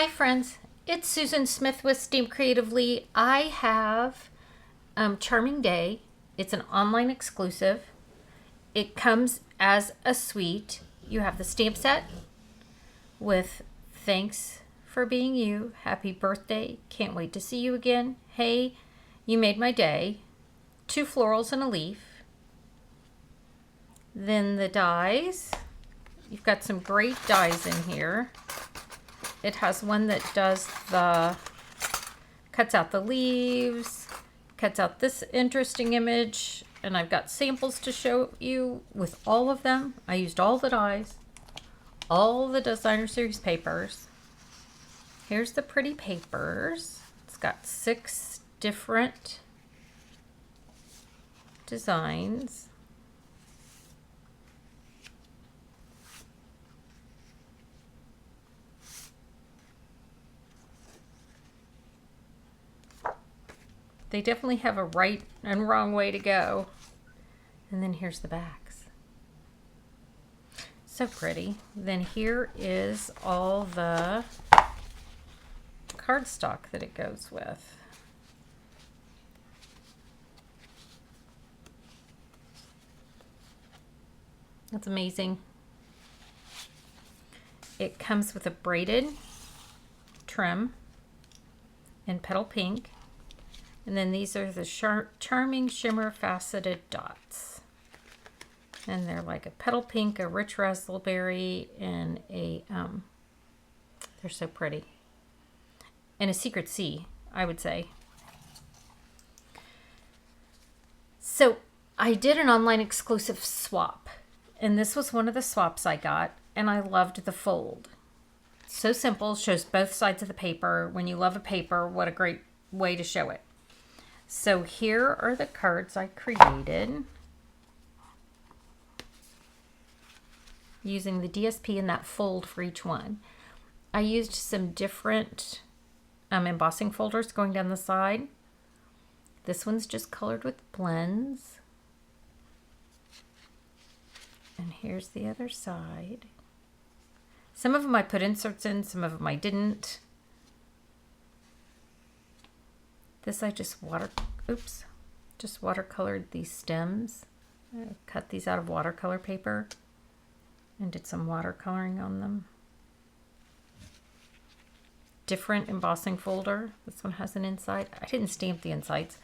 Hi friends, it's Susan Smith with Steam Creatively. I have Charming Day. It's an online exclusive. It comes as a suite. You have the stamp set with thanks for being you, happy birthday, can't wait to see you again, hey, you made my day, 2 florals and a leaf. Then the dies. You've got some great dies in here. It has one that cuts out the leaves, cuts out this interesting image, and I've got samples to show you with all of them. I used all the dies, all the designer series papers. Here's the pretty papers. It's got 6 different designs. They definitely have a right and wrong way to go. And then here's the backs. So pretty. Then here is all the cardstock that it goes with. That's amazing. It comes with a braided trim in petal pink. And then these are the Charming Shimmer Faceted Dots. And they're like a petal pink, a rich raspberry, and they're so pretty. And a secret sea, I would say. So I did an online exclusive swap. And this was one of the swaps I got. And I loved the fold. So simple, shows both sides of the paper. When you love a paper, what a great way to show it. So here are the cards I created using the DSP and that fold for each one. I used some different embossing folders going down the side. This one's just colored with blends. And here's the other side. Some of them I put inserts in, some of them I didn't. This I just watercolored these stems. I cut these out of watercolor paper and did some watercoloring on them. Different embossing folder. This one has an inside. I didn't stamp the insides.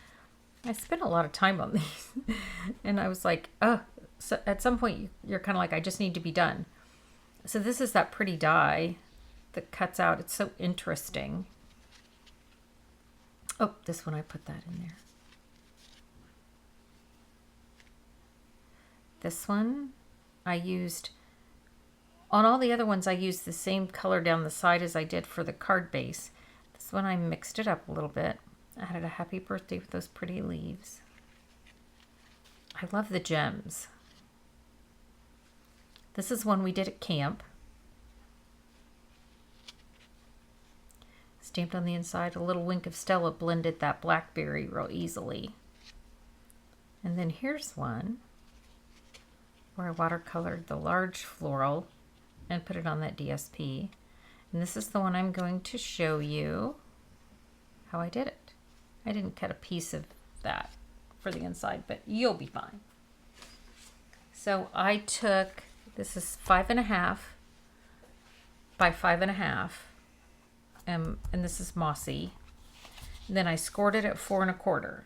I spent a lot of time on these. And I was like, oh, so at some point you're kind of like, I just need to be done. So this is that pretty die that cuts out. It's so interesting. Oh, this one I put that in there. This one I used, on all the other ones I used the same color down the side as I did for the card base. This one I mixed it up a little bit. I added a happy birthday with those pretty leaves. I love the gems. This is one we did at camp. Stamped on the inside, a little wink of Stella blended that blackberry real easily. And then here's one where I watercolored the large floral and put it on that DSP. And this is the one I'm going to show you how I did it. I didn't cut a piece of that for the inside, but you'll be fine. So I took, this is 5.5 by 5.5. And this is mossy. And then I scored it at 4 1/4.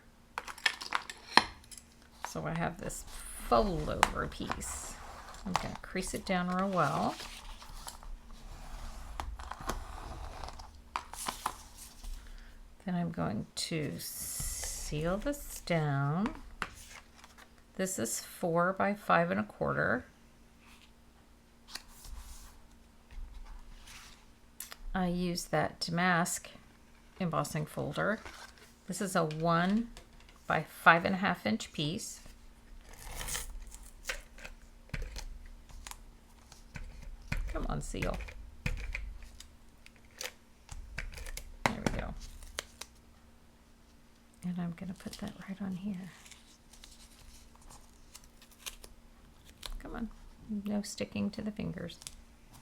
So I have this fold over piece. I'm going to crease it down real well. Then I'm going to seal this down. This is 4 by 5 1/4. I use that damask embossing folder. This is a 1 by 5.5 inch piece. Come on, seal. There we go. And I'm going to put that right on here. Come on. No sticking to the fingers.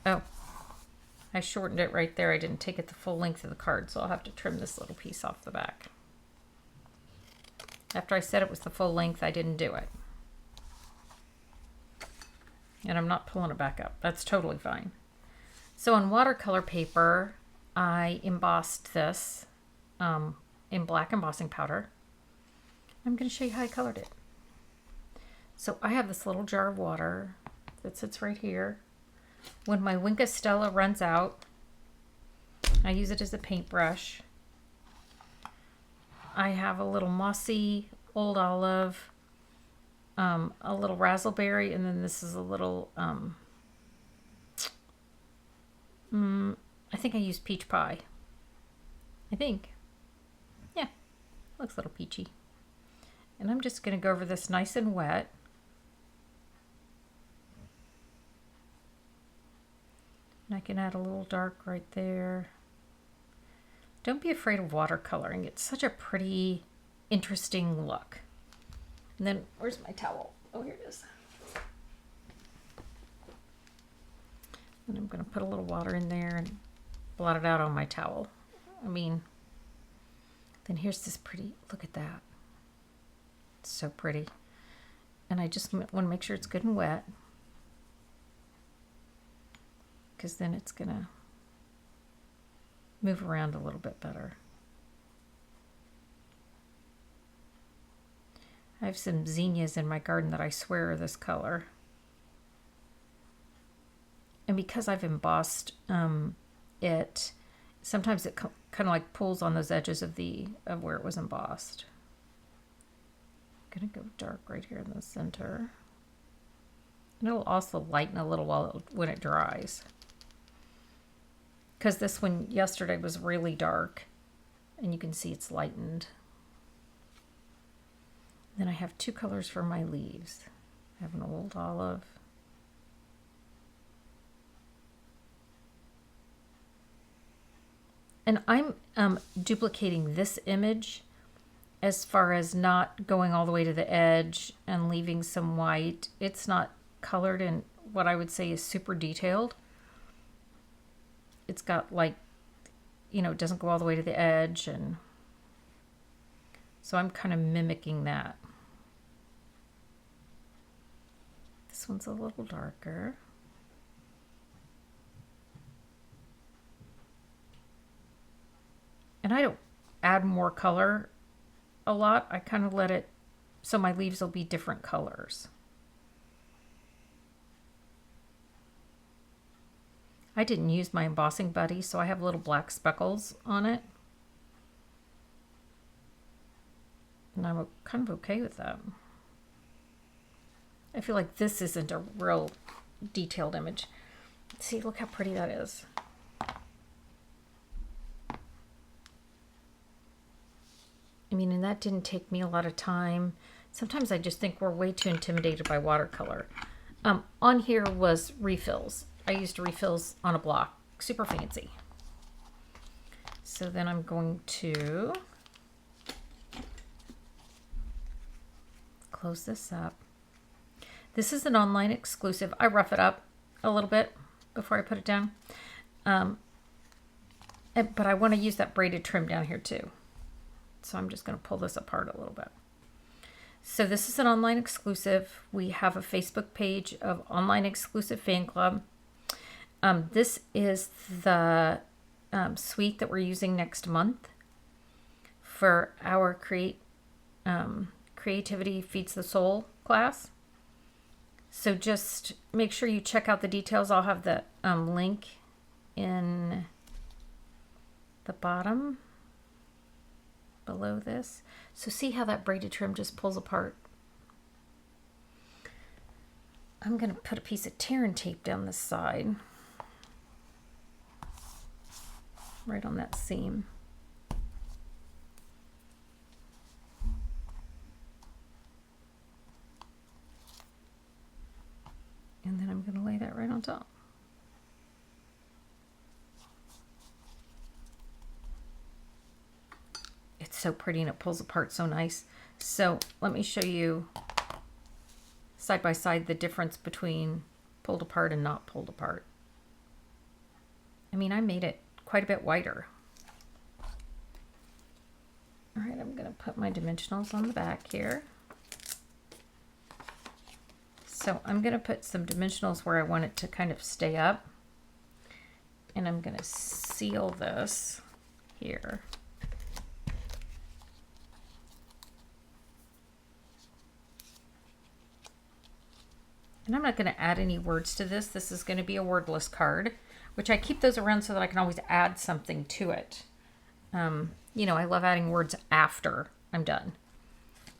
Oh. I shortened it right there. I didn't take it the full length of the card, so I'll have to trim this little piece off the back. After I said it was the full length, I didn't do it. And I'm not pulling it back up. That's totally fine. So on watercolor paper, I embossed this in black embossing powder. I'm going to show you how I colored it. So I have this little jar of water that sits right here. When my Wink of Stella runs out, I use it as a paintbrush. I have a little mossy old olive, a little raspberry, and then this is a little, I think I used peach pie. I think. Yeah, looks a little peachy. And I'm just going to go over this nice and wet. And I can add a little dark right there. Don't be afraid of watercoloring. It's such a pretty, interesting look. And then, where's my towel? Oh, here it is. And I'm going to put a little water in there and blot it out on my towel. I mean, then here's this pretty, look at that. It's so pretty. And I just want to make sure it's good and wet, because then it's going to move around a little bit better. I have some zinnias in my garden that I swear are this color. And because I've embossed it, sometimes it kind of like pulls on those edges of where it was embossed. I'm gonna go dark right here in the center. And it'll also lighten a little when it dries. Because this one yesterday was really dark, and you can see it's lightened. Then I have two colors for my leaves. I have an old olive. And I'm duplicating this image as far as not going all the way to the edge and leaving some white. It's not colored in what I would say is super detailed. It's got like, you know, it doesn't go all the way to the edge, and so I'm kind of mimicking that. This one's a little darker. And I don't add more color a lot. I kind of let it so my leaves will be different colors. I didn't use my embossing buddy, so I have little black speckles on it. And I'm kind of okay with that. I feel like this isn't a real detailed image. See, look how pretty that is. I mean, and that didn't take me a lot of time. Sometimes I just think we're way too intimidated by watercolor. On here was refills. I used refills on a block. Super fancy. So then I'm going to close this up. This is an online exclusive. I rough it up a little bit before I put it down. But I want to use that braided trim down here too. So I'm just going to pull this apart a little bit. So this is an online exclusive. We have a Facebook page of Online Exclusive Fan Club. This is the suite that we're using next month for our Creativity Feeds the Soul class. So just make sure you check out the details. I'll have the link in the bottom below this. So see how that braided trim just pulls apart? I'm going to put a piece of tear and tape down this side, right on that seam. And then I'm going to lay that right on top. It's so pretty and it pulls apart so nice. So let me show you side by side the difference between pulled apart and not pulled apart. I mean, I made it quite a bit wider. All right, I'm gonna put my dimensionals on the back here. So I'm gonna put some dimensionals where I want it to kind of stay up. And I'm gonna seal this here. And I'm not going to add any words to this. This is going to be a wordless card, which I keep those around so that I can always add something to it. You know, I love adding words after I'm done.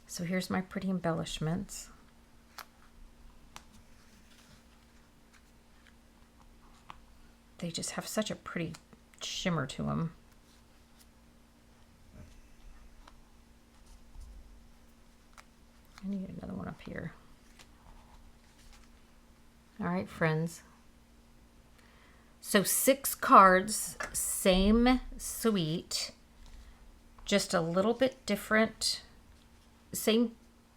So here's my pretty embellishments. They just have such a pretty shimmer to them. I need another one up here. All right, friends. So 6 cards, same suite, just a little bit different, same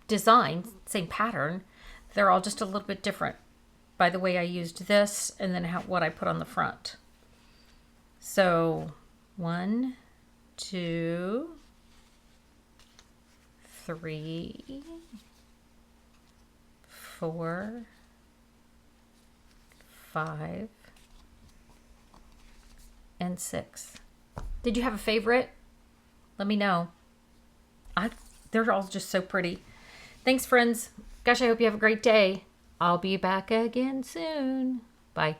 design, same pattern. They're all just a little bit different by the way I used this and then what I put on the front. So 1, 2, 3, 4, 5, and 6. Did you have a favorite? Let me know. They're all just so pretty. Thanks, friends. Gosh, I hope you have a great day. I'll be back again soon. Bye.